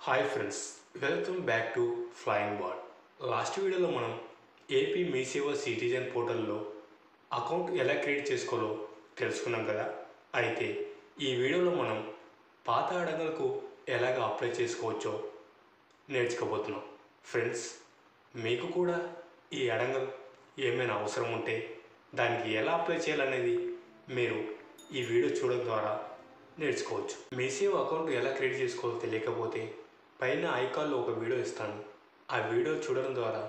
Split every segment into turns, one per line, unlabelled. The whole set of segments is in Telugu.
Hi friends, welcome back to flying board. Last వీడియోలో మనం ఏపీ మీ సేవ సిటిజన్ పోర్టల్లో అకౌంట్ ఎలా క్రియేట్ చేసుకోవాలో తెలుసుకున్నాం కదా. అయితే ఈ వీడియోలో మనం పాత అడంగలకు ఎలాగ అప్లై చేసుకోవచ్చో నేర్చుకోబోతున్నాం. ఫ్రెండ్స్, మీకు కూడా ఈ అడంగల్ ఏమైనా అవసరం ఉంటే దానికి ఎలా అప్లై చేయాలనేది మీరు ఈ వీడియో చూడడం ద్వారా నేర్చుకోవచ్చు. మీ సేవ అకౌంట్ ఎలా క్రియేట్ చేసుకోవాలో తెలియకపోతే పైన ఐకాన్లో ఒక వీడియో ఇస్తాను. ఆ వీడియో చూడడం ద్వారా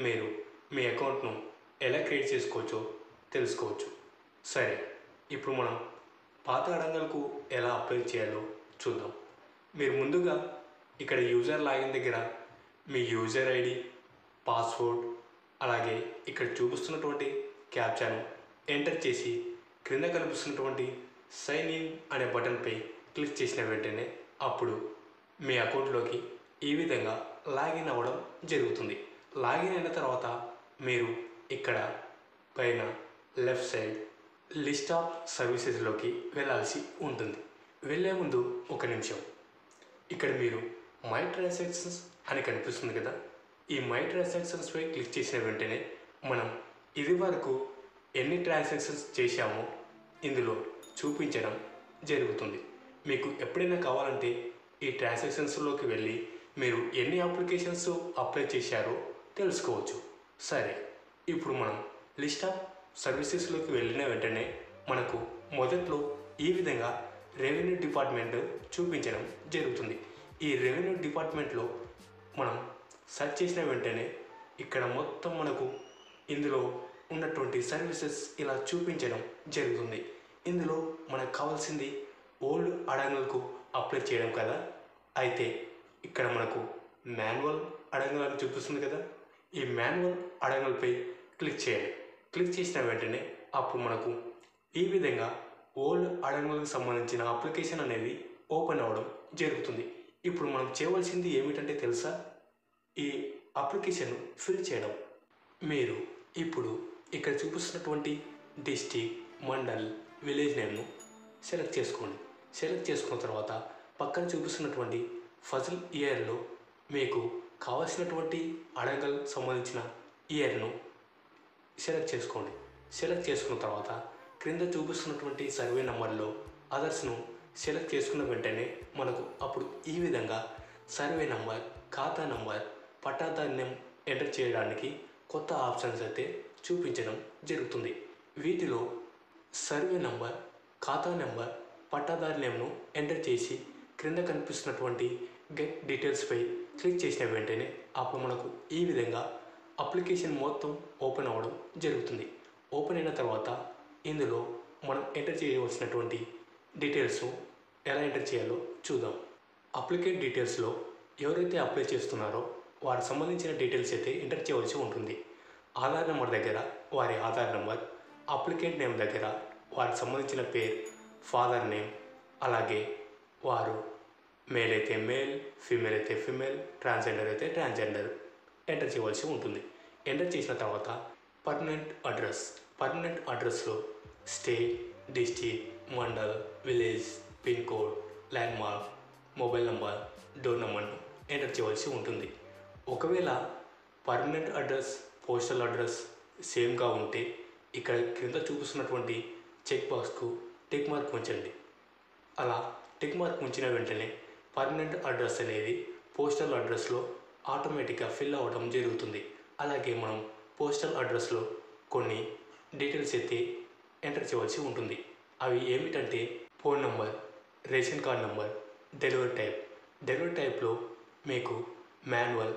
మీరు మీ అకౌంట్ను ఎలా క్రియేట్ చేసుకోవచ్చో తెలుసుకోవచ్చు. సరే, ఇప్పుడు మనం పాత అడంగల్కు ఎలా అప్లై చేయాలో చూద్దాం. మీరు ముందుగా ఇక్కడ యూజర్ లాగిన్ దగ్గర మీ యూజర్ ఐడి, పాస్వర్డ్, అలాగే ఇక్కడ చూపిస్తున్నటువంటి క్యాప్చాను ఎంటర్ చేసి క్రింద కనిపిస్తున్నటువంటి సైన్ ఇన్ అనే బటన్పై క్లిక్ చేసిన వెంటనే అప్పుడు మీ అకౌంట్లోకి ఈ విధంగా లాగిన్ అవ్వడం జరుగుతుంది. లాగిన్ అయిన తర్వాత మీరు ఇక్కడ పైన లెఫ్ట్ సైడ్ లిస్ట్ ఆఫ్ సర్వీసెస్లోకి వెళ్ళాల్సి ఉంటుంది. వెళ్ళే ముందు ఒక నిమిషం, ఇక్కడ మీరు మై ట్రాన్సాక్షన్స్ అని కనిపిస్తుంది కదా, ఈ మై ట్రాన్సాక్షన్స్పై క్లిక్ చేసిన వెంటనే మనం ఇది వరకు ఎన్ని ట్రాన్సాక్షన్స్ చేశామో ఇందులో చూపించడం జరుగుతుంది. మీకు ఎప్పుడైనా కావాలంటే ఈ ట్రాన్సాక్షన్స్లోకి వెళ్ళి మీరు ఎన్ని అప్లికేషన్స్ అప్లై చేశారో తెలుసుకోవచ్చు. సరే, ఇప్పుడు మనం లిస్ట్ ఆఫ్ సర్వీసెస్లోకి వెళ్ళిన వెంటనే మనకు మొదట్లో ఈ విధంగా రెవెన్యూ డిపార్ట్మెంట్ చూపించడం జరుగుతుంది. ఈ రెవెన్యూ డిపార్ట్మెంట్లో మనం సెర్చ్ చేసిన వెంటనే ఇక్కడ మొత్తం మనకు ఇందులో ఉన్నటువంటి సర్వీసెస్ ఇలా చూపించడం జరుగుతుంది. ఇందులో మనకు కావాల్సింది ఓల్డ్ అడంగల్కు అప్లై చేయడం కదా. అయితే ఇక్కడ మనకు మాన్యువల్ అడంగల్ అని చూపిస్తుంది కదా, ఈ మాన్యువల్ అడంగల్పై క్లిక్ చేయాలి. క్లిక్ చేసిన వెంటనే అప్పుడు మనకు ఈ విధంగా ఓల్డ్ అడంగల్కి సంబంధించిన అప్లికేషన్ అనేది ఓపెన్ అవ్వడం జరుగుతుంది. ఇప్పుడు మనం చేయవలసింది ఏమిటంటే తెలుసా, ఈ అప్లికేషన్ ఫిల్ చేయడం. మీరు ఇప్పుడు ఇక్కడ చూపిస్తున్నటువంటి డిస్ట్రిక్ట్, మండల్, విలేజ్ నేమ్ను సెలెక్ట్ చేసుకోండి. సెలెక్ట్ చేసుకున్న తర్వాత పక్కన చూపిస్తున్నటువంటి ఫజల్ ఇయర్లో మీకు కావాల్సినటువంటి అడంగల్ సంబంధించిన ఇయర్ను సెలెక్ట్ చేసుకోండి. సెలెక్ట్ చేసుకున్న తర్వాత క్రింద చూపిస్తున్నటువంటి సర్వే నెంబర్లో అదర్స్ను సెలెక్ట్ చేసుకున్న వెంటనే మనకు అప్పుడు ఈ విధంగా సర్వే నెంబర్, ఖాతా నెంబర్, పట్టాదారు నేమ్ ఎంటర్ చేయడానికి కొత్త ఆప్షన్స్ అయితే చూపించడం జరుగుతుంది. వీటిలో సర్వే నెంబర్, ఖాతా నెంబర్, పట్టాదారు నేమ్ను ఎంటర్ చేసి క్రింద కనిపిస్తున్నటువంటి గెట్ డీటెయిల్స్పై క్లిక్ చేసిన వెంటనే అప్పుడు మనకు ఈ విధంగా అప్లికేషన్ మొత్తం ఓపెన్ అవ్వడం జరుగుతుంది. ఓపెన్ అయిన తర్వాత ఇందులో మనం ఎంటర్ చేయవలసినటువంటి డీటెయిల్స్ ఎలా ఎంటర్ చేయాలో చూద్దాం. అప్లికేట్ డీటెయిల్స్లో ఎవరైతే అప్లై చేస్తున్నారో వారికి సంబంధించిన డీటెయిల్స్ అయితే ఎంటర్ చేయవలసి ఉంటుంది. ఆధార్ నెంబర్ దగ్గర వారి ఆధార్ నెంబర్, అప్లికేట్ నేమ్ దగ్గర వారికి సంబంధించిన పేరు, ఫాదర్ నేమ్, అలాగే వారు మేల్ అయితే మేల్, ఫీమేల్ అయితే ఫీమేల్, ట్రాన్స్జెండర్ అయితే ట్రాన్స్జెండర్ ఎంటర్ చేయవలసి ఉంటుంది. ఎంటర్ చేసిన తర్వాత పర్మనెంట్ అడ్రస్లో state, district, mandal, village, pin code, landmark, mobile number, door నెంబర్ను ఎంటర్ చేయవలసి ఉంటుంది. ఒకవేళ పర్మనెంట్ అడ్రస్, పోస్టల్ అడ్రస్ సేమ్గా ఉంటే ఇక్కడ క్రింద చూపిస్తున్నటువంటి చెక్ బాక్స్కు టిక్ మార్క్ ఉంచండి. అలా టిక్ మార్క్ ఉంచిన వెంటనే పర్మనెంట్ అడ్రస్ అనేది పోస్టల్ అడ్రస్లో ఆటోమేటిక్గా ఫిల్ అవ్వడం జరుగుతుంది. అలాగే మనం పోస్టల్ అడ్రస్లో కొన్ని డీటెయిల్స్ అయితే ఎంటర్ చేయవలసి ఉంటుంది. అవి ఏమిటంటే phone number, ration card number, delivery టైప్లో మీకు మాన్యువల్,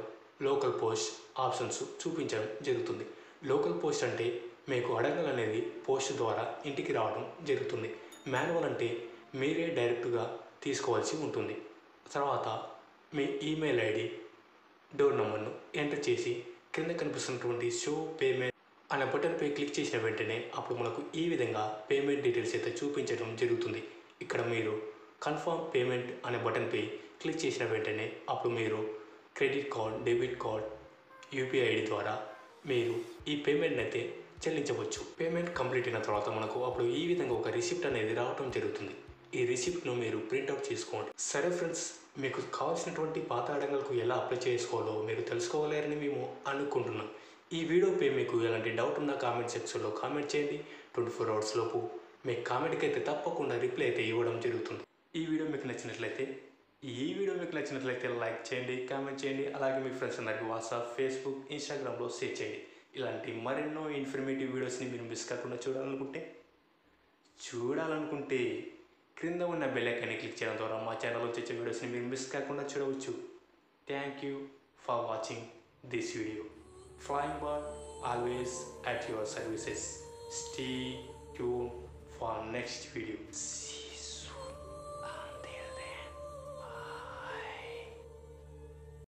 లోకల్ పోస్ట్ ఆప్షన్స్ చూపించడం జరుగుతుంది. లోకల్ పోస్ట్ అంటే మీకు అడంగల్ అనేది పోస్ట్ ద్వారా ఇంటికి రావడం జరుగుతుంది. మాన్యువల్ అంటే మీరే డైరెక్ట్గా తీసుకోవాల్సి ఉంటుంది. తర్వాత మీ ఈమెయిల్ ఐడి, డోర్ నెంబర్ను ఎంటర్ చేసి క్రింద కనిపిస్తున్నటువంటి షో పేమెంట్ అనే బటన్పై క్లిక్ చేసిన వెంటనే అప్పుడు మనకు ఈ విధంగా పేమెంట్ డీటెయిల్స్ అయితే చూపించడం జరుగుతుంది. ఇక్కడ మీరు కన్ఫర్మ్ పేమెంట్ అనే బటన్పై క్లిక్ చేసిన వెంటనే అప్పుడు మీరు credit card, debit card, UPI ID ద్వారా మీరు ఈ పేమెంట్ అయితే చెల్లించవచ్చు. పేమెంట్ కంప్లీట్ అయిన తర్వాత మనకు అప్పుడు ఈ విధంగా ఒక రిసిప్ట్ అనేది రావడం జరుగుతుంది. ఈ రిసిప్ట్ను మీరు ప్రింట్అవుట్ చేసుకోండి. సరే ఫ్రెండ్స్, మీకు కావాల్సినటువంటి పాత అడంగల్కు ఎలా అప్లై చేసుకోవాలో మీరు తెలుసుకోవాలని మేము అనుకుంటున్నాం. ఈ వీడియోపై మీకు ఎలాంటి డౌట్ ఉన్నా కామెంట్ సెక్షన్లో కామెంట్ చేయండి. 24 అవర్స్ లోపు మీ కామెంట్కి అయితే తప్పకుండా రిప్లై అయితే ఇవ్వడం జరుగుతుంది. ఈ వీడియో మీకు నచ్చినట్లయితే లైక్ చేయండి, కామెంట్ చేయండి. అలాగే మీ ఫ్రెండ్స్ అందరికీ వాట్సాప్, ఫేస్బుక్, ఇన్స్టాగ్రామ్లో షేర్ చేయండి. ఇలాంటి మరెన్నో ఇన్ఫర్మేటివ్ వీడియోస్ని మీరు మిస్ కాకుండా చూడాలనుకుంటే క్రింద ఉన్న బెల్ ఐకాన్ని క్లిక్ చేయడం ద్వారా మా ఛానల్లో వచ్చే వీడియోస్ని మీరు మిస్ కాకుండా చూడవచ్చు. Thank you for watching this video. Flying Bird always at your services. Stay tuned for next video. See